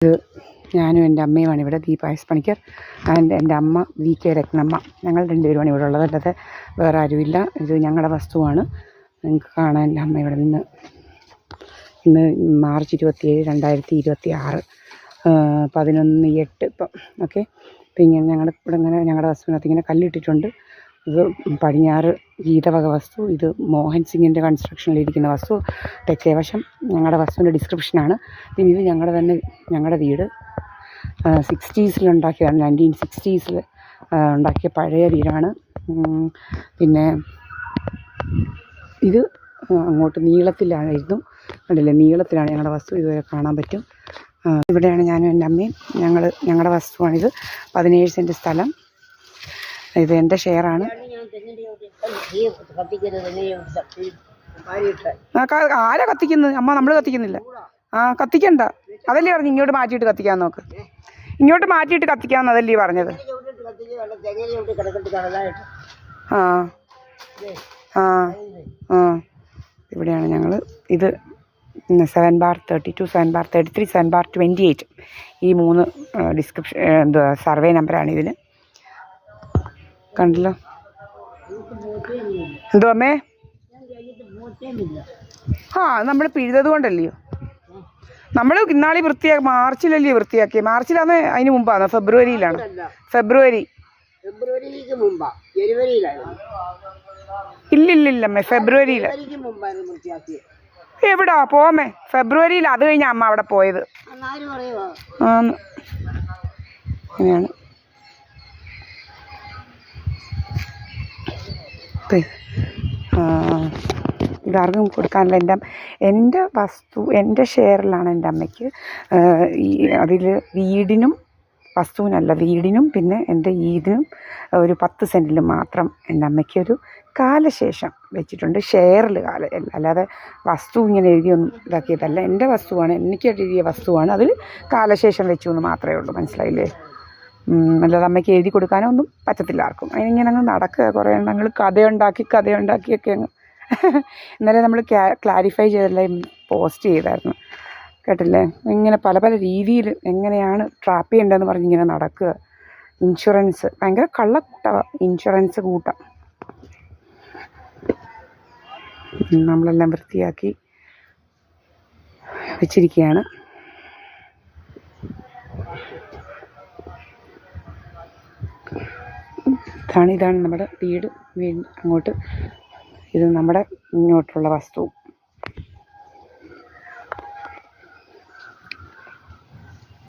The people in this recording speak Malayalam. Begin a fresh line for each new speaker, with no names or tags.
ഇത് ഞാനും എൻ്റെ അമ്മയുമാണ് ഇവിടെ, ദീപായസ് പണിക്കർ ആൻഡ് എൻ്റെ അമ്മ VK രത്നമ്മ. ഞങ്ങൾ രണ്ടുപേരുമാണ് ഇവിടെ ഉള്ളത്, അല്ലാതെ വേറെ ആരുമില്ല. ഇത് ഞങ്ങളുടെ വസ്തുവാണ്. നിങ്ങൾക്ക് കാണാൻ എൻ്റെ അമ്മ ഇവിടെ നിന്ന്. ഇന്ന് മാർച്ച് 27, 2026, 11:08 ഇപ്പം. ഓക്കെ. ഇപ്പം ഇങ്ങനെ ഞങ്ങളുടെ ഇവിടെ ഇങ്ങനെ ഞങ്ങളുടെ വസ്തുവിനകത്ത് ഇങ്ങനെ കല്ലിട്ടിട്ടുണ്ട്. ഇത് പടിഞ്ഞാറ് ഗീതവക വസ്തു. ഇത് മോഹൻ സിംഗിൻ്റെ കൺസ്ട്രക്ഷനിലിരിക്കുന്ന വസ്തു. തെക്കേ വശം ഞങ്ങളുടെ വസ്തുവിൻ്റെ ഡിസ്ക്രിപ്ഷനാണ്. പിന്നെ ഇത് ഞങ്ങളുടെ വീട് 60s ഉണ്ടാക്കിയതാണ്. 1960s ഉണ്ടാക്കിയ പഴയ വീടാണ്. പിന്നെ ഇത് അങ്ങോട്ട് നീളത്തിലായിരുന്നു, കണ്ടില്ലേ, നീളത്തിലാണ് ഞങ്ങളുടെ വസ്തു. ഇതുവരെ കാണാൻ പറ്റും. ഇവിടെയാണ് ഞാനും എൻ്റെ അമ്മയും. ഞങ്ങളുടെ വസ്തുവാണിത്. 17 സെൻറ്റ് സ്ഥലം. ഇത് എൻ്റെ ഷെയറാണ്. ആരാ കത്തിക്കുന്നത്? അമ്മ, നമ്മൾ കത്തിക്കുന്നില്ല. കത്തിക്കണ്ട, അതല്ലേ പറഞ്ഞു. ഇങ്ങോട്ട് മാറ്റിയിട്ട് കത്തിക്കാൻ നോക്ക്. ഇങ്ങോട്ട് മാറ്റിയിട്ട് കത്തിക്കാമെന്ന് അതല്ലേ പറഞ്ഞത്. ആ ആ ആ ഇവിടെയാണ് ഞങ്ങൾ. ഇത് 7/32, 7/33, 7/28 ഈ 3 ഡിസ്ക്രിപ്ഷൻ സർവേ നമ്പറാണ് ഇതിന്. കണ്ടല്ലോ. എന്തോ അമ്മേ? നമ്മൾ പിഴുതത് കൊണ്ടല്ലയോ. നമ്മൾ ഇന്നാളി മാർച്ചിലല്ലയോ വൃത്തിയാക്കി. മാർച്ചിലാണ്? അതിന് മുമ്പാണ്? ഫെബ്രുവരിയിലാണ്. ഇല്ലില്ലമ്മേ, ഫെബ്രുവരിയിലാണ്. എവിടാ പോമേ? ഫെബ്രുവരിയിൽ. അത് കഴിഞ്ഞ അമ്മ അവിടെ പോയത്. അങ്ങനെയാണ്. ഇതാർക്കും കൊടുക്കാനില്ല. എൻ്റെ വസ്തു എൻ്റെ ഷെയറിലാണ് എൻ്റെ അമ്മയ്ക്ക്. അതിൽ വീടിനും, വസ്തുവിനല്ല, വീടിനും പിന്നെ എൻ്റെ ഇതിനും ഒരു 10 സെൻറ്റിൽ മാത്രം എൻ്റെ അമ്മയ്ക്കൊരു കാലശേഷം വെച്ചിട്ടുണ്ട്. ഷെയറിൽ അല്ലാതെ വസ്തു ഇങ്ങനെ എഴുതിയൊന്നും ഇതാക്കിയതല്ല. എൻ്റെ വസ്തുവാണ്, എനിക്ക് എഴുതിയ വസ്തുവാണ്. അതിൽ കാലശേഷം വെച്ചു എന്ന് മാത്രമേ ഉള്ളൂ. മനസ്സിലായില്ലേ? അല്ലാതെ അമ്മയ്ക്ക് എഴുതി കൊടുക്കാനോ ഒന്നും പറ്റത്തില്ല ആർക്കും. അതിനിങ്ങനെ അങ്ങ് നടക്കുക. കുറേ എണ്ണങ്ങൾ കഥയുണ്ടാക്കിയൊക്കെ അങ്ങ് ഇന്നലെ നമ്മൾ ക്ലാരിഫൈ ചെയ്തെല്ലാം പോസ്റ്റ് ചെയ്തായിരുന്നു, കേട്ടില്ലേ? ഇങ്ങനെ പല രീതിയിൽ എങ്ങനെയാണ് ട്രാപ്പ് ചെയ്യേണ്ടതെന്ന് പറഞ്ഞ് ഇങ്ങനെ നടക്കുക. ഇൻഷുറൻസ് ഭയങ്കര കള്ളക്കൂട്ടമാണ്. ഇൻഷുറൻസ് കൂട്ടം. നമ്മളെല്ലാം വൃത്തിയാക്കി വെച്ചിരിക്കുകയാണ്. ഇതാണ് നമ്മുടെ വീട്. അങ്ങോട്ട് ഇത് നമ്മുടെ ഇങ്ങോട്ടുള്ള വസ്തു.